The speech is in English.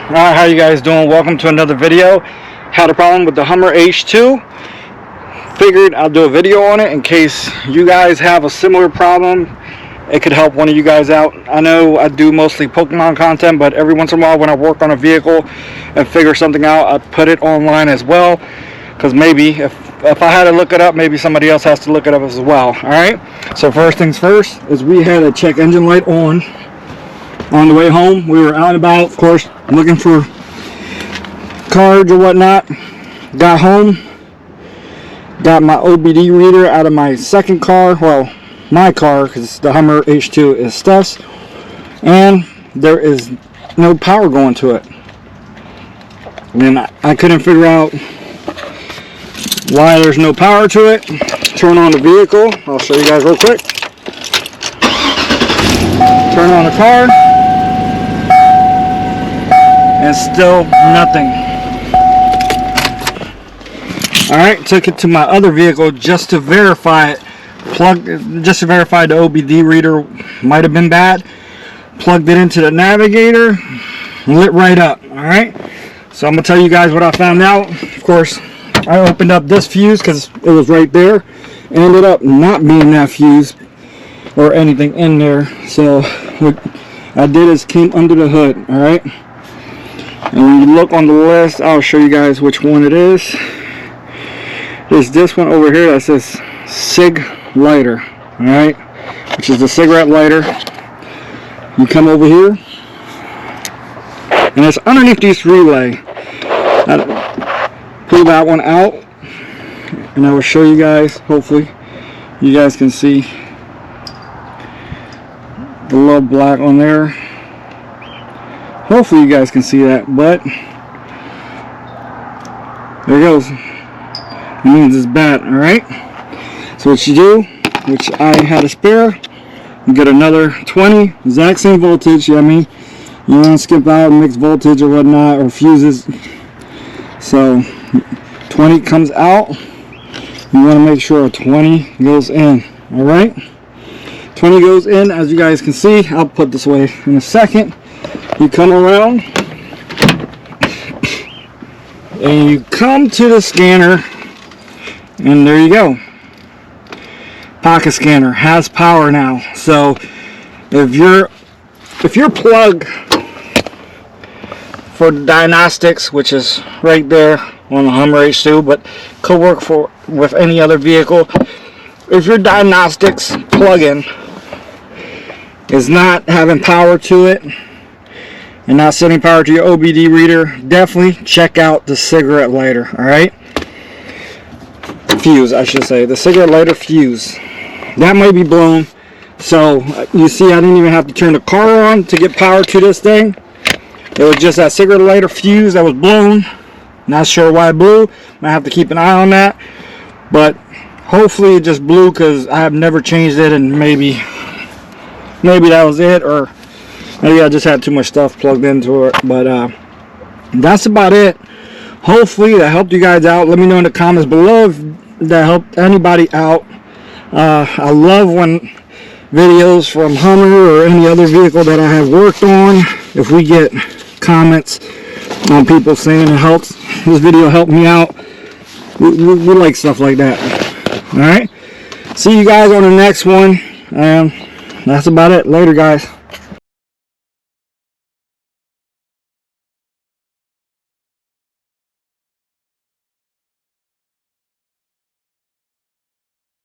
Alright, how you guys doing? Welcome to another video. Had a problem with the Hummer H2. Figured I'll do a video on it in case you guys have a similar problem. It could help one of you guys out. I know I do mostly Pokemon content, but every once in a while when I work on a vehicle and figure something out, I put it online as well. Because maybe if I had to look it up, maybe somebody else has to look it up as well. Alright, so first things first is we had a check engine light on the way home. We were out and about, of course, looking for cards or whatnot. Got home, got my OBD reader out of my second car, well, my car, because the Hummer H2 is Steph's, and there is no power going to it. And I couldn't figure out why there's no power to it. Turn on the vehicle. I'll show you guys real quick. Turn on the car, and still nothing. Alright, took it to my other vehicle just to verify it. Just to verify the OBD reader might have been bad. Plugged it into the navigator, lit right up. Alright, so I'm gonna tell you guys what I found out. Of course, I opened up this fuse because it was right there. Ended up not being that fuse or anything in there. So what I did is came under the hood. Alright, and when you look on the list, I'll show you guys which one it is. There's this one over here that says Sig lighter, alright, which is the cigarette lighter. You come over here, and it's underneath this relay. Pull that one out, and I will show you guys. Hopefully, you guys can see the little black on there. Hopefully, you guys can see that, but there it goes. It means it's bad, alright? So what you do, which I had a spare, you get another 20, exact same voltage. You know what I mean? You don't want to skip out mixed voltage or whatnot, or fuses. So 20 comes out. You want to make sure 20 goes in. Alright? 20 goes in, as you guys can see. I'll put this away in a second. You come around, and you come to the scanner. And there you go. Pocket scanner has power now. So if your plug for the diagnostics, which is right there on the Hummer H2, but could work with any other vehicle, if your diagnostics plug-in is not having power to it and not sending power to your OBD reader, definitely check out the cigarette lighter. All right. Fuse, I should say, the cigarette lighter fuse that might be blown. So you see, I didn't even have to turn the car on to get power to this thing. It was just that cigarette lighter fuse that was blown. Not sure why it blew. Might have to keep an eye on that, but hopefully it just blew because I have never changed it, and maybe that was it, or maybe I just had too much stuff plugged into it. But that's about it. Hopefully that helped you guys out. Let me know in the comments below if that helped anybody out. I love when videos from Hummer or any other vehicle that I have worked on, if we get comments on people saying it helps, this video helped me out, we like stuff like that. Alright, see you guys on the next one, and that's about it. Later, guys.